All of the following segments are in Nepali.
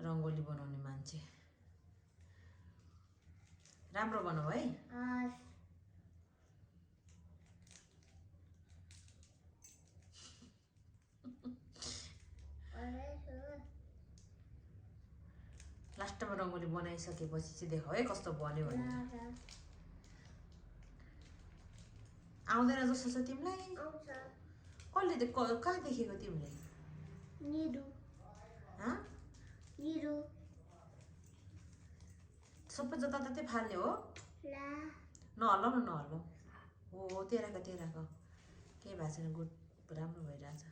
रङ्गोली बनाउने मान्छे राम्रो बनाऊ है लास्टमा रङ्गोली बनाइसकेपछि चाहिँ देखाऊ है कस्तो बन्यो भनेर आउँदैन जस्तो छ तिमीलाई कसले कहाँ देखेको तिमीले सबै जताततै फाल्ने हो नहल्लाउ न नहल्लाउ हो तेराको केही भएको छैन गुड राम्रो भइरहेछ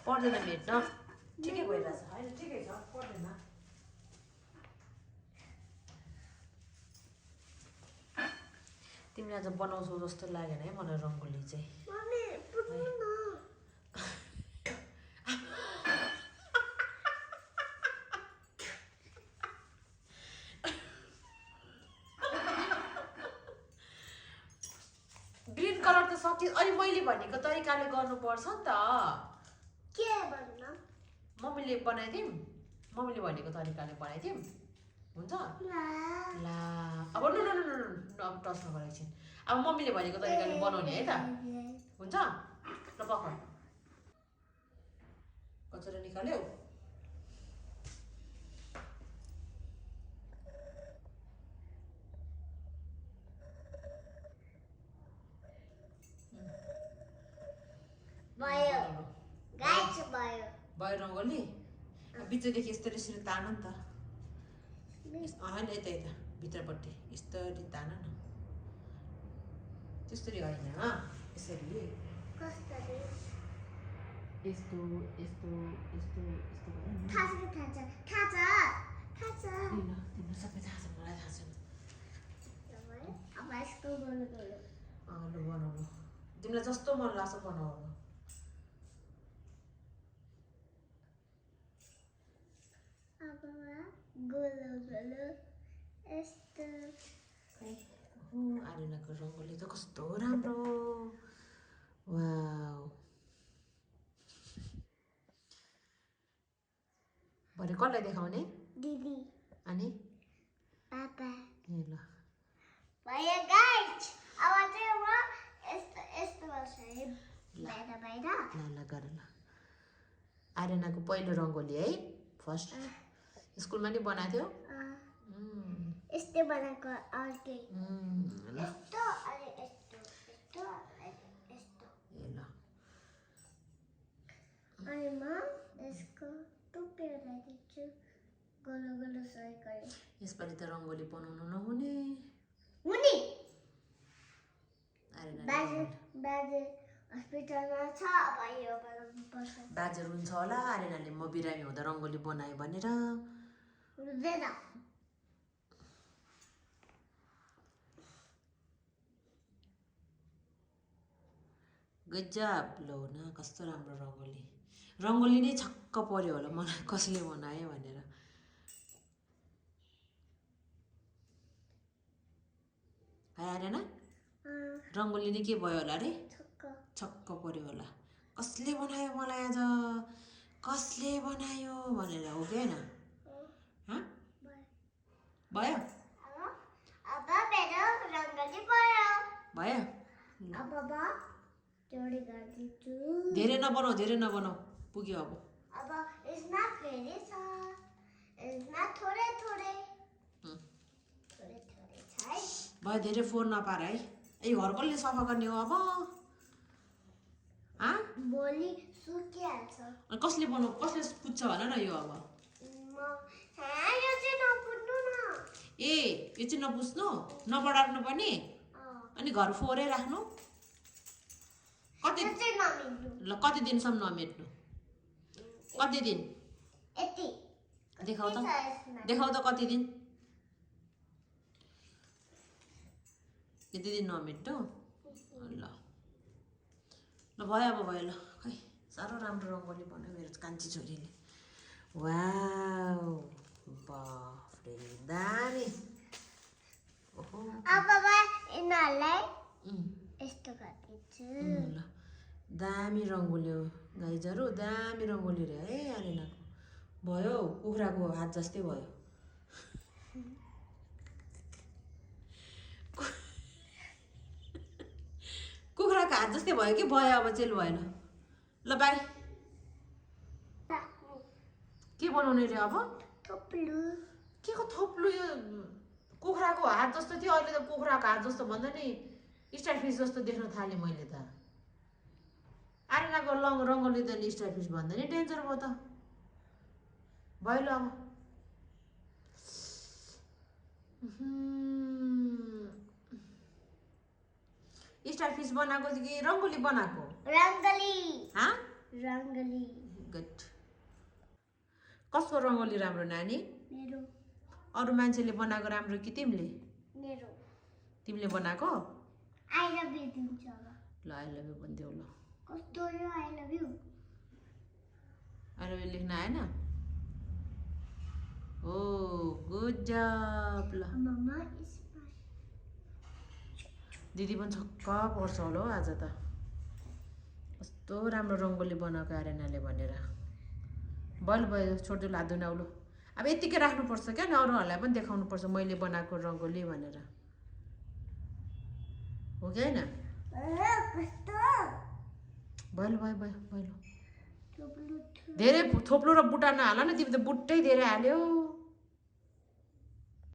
पर्दैन भेट्न ठिकै भइरहेछ होइन ठिकै छ पर्दैन तिमीले आज बनाउँछौ जस्तो लागेन है मलाई रङ्गोली चाहिँ ग्रीन कलर त सकि अनि मैले भनेको तरिकाले गर्नुपर्छ नि त के भन्नु मम्मीले बनाइदिउँ मम्मीले भनेको तरिकाले बनाइदिउँ हुन्छ ला अब न अब टच नगर एकछिन अब मम्मीले भनेको तरिकाले बनाउने है त हुन्छ ल पकाउ कचरा निकाल्यौ भयो रङ्गोली बिचदेखि यस्तरी यसरी तान नि त होइन यता भित्रपट्टि यस्तरी तान न त्यसरी होइन यसरी यस्तो तिम्रो सबै थाहा छ मलाई थाहा छैन ल बनाउनु तिमीलाई जस्तो मन लाग्छ बनाउनु आर्यनाको रङ्गोली त कस्तो राम्रो वाउ भरे कसलाई देखाउने दिदी अनि पापा ए ल भयो गाइस अब चाहिँ म यस्तो गर्छु है बाहिर ल गर ल आर्यनाको पहिलो रङ्गोली है फर्स्ट स्कुलमा नि बनाएको थियो यस्तो बनाएको अर्कै यस्तो अनि यस्तो ए ल अनि म यसको टुप्पी लगाइदिन्छु गोलो सर्कल यसपालि त रङ्गोली बनाउनु नहुने हुने आर्यना बाजे हस्पिटलमा छ अब यो बनाउनु पर्छ बाजे रुन्छ होला आर्यनाले म बिरामी हुँदा रङ्गोली बनाएँ भनेर रुँदैन गजब लो न कस्तो राम्रो रङ्गोली नै छक्क पर्यो होला मलाई कसले बनायो भनेर है आर्यना रङ्गोली नै के भयो होला रे छक्क पर्यो होला कसले बनायो मलाई आज कसले बनायो भनेर हो कि होइन भयो अब मेरो रङ्गोली भयो भयो अब जोडी गर्दिन्छु धेरै नबनाऊ पुग्यो अब यसमा फेरि छ यसमा थोरै थोरै छ है भयो धेरै फोहोर नपार है ए घर कसले सफा गर्ने हो अब भोलि सुकिहाल्छ अनि कसले पुज्छ भन न यो अब यो चाहिँ नपुज्नु न ए यो चाहिँ नपुज्नु नबढार्नु पनि अनि घर फोहोरै राख्नु कति दिनसम्म नमेट्नु कति दिन देखाउ त कति दिन यति दिन नमेट्नु ल भयो अब भयो ल खै साह्रो राम्रो रङ्गोली बनायो मेरो कान्छी छोरीले वाउ बाफ्रे दामी ओहो अब यिनीहरूलाई यस्तो गरिदिन्छु ल दामी रङ्गोली हो गाइजहरू दामी रङ्गोली रे है आर्यनाको भयो कुखुराको हात जस्तै भयो कुखुराको हात जस्तै भयो कि भयो अब चाहिँ भएन ल बाई के बनाउने रे अब थोप्लु के को थोप्लु यो कुखुराको हात जस्तो थियो अहिले त कुखुराको हात जस्तो भन्दा नि स्टार फिस जस्तो देख्न थालेँ मैले त आर्यनाको रङ्गोली त स्टार फिस भन्दा नि डेन्जर भयो त भयो ल अब स्टार फिस बनाएको कि रङ्गोली बनाएको रङ्गोली गुड कसको रङ्गोली राम्रो नानी मेरो अरू मान्छेले बनाएको राम्रो कि तिमीले मेरो तिमीले बनाएको आई लभ यु दिन्छ अब ल आई लभ यु भनिदेऊ ल कस्तो यो आई लभ यु लेख्न आएन ओ गुड जब ल मम्मा दिदी पनि छक्क पर्छ होला हौ आज त कस्तो राम्रो रङ्गोली बनाएको आर्यनाले भनेर बल भयो छोड्दै लाँदैन औलो अब यतिकै राख्नुपर्छ क्या नि अरूहरूलाई पनि देखाउनुपर्छ मैले बनाएको रङ्गोली भनेर हो कि होइन भयो भयो धेरै थोप्लो र बुटा नहाल न तिमी त बुट्टै धेरै हाल्यौ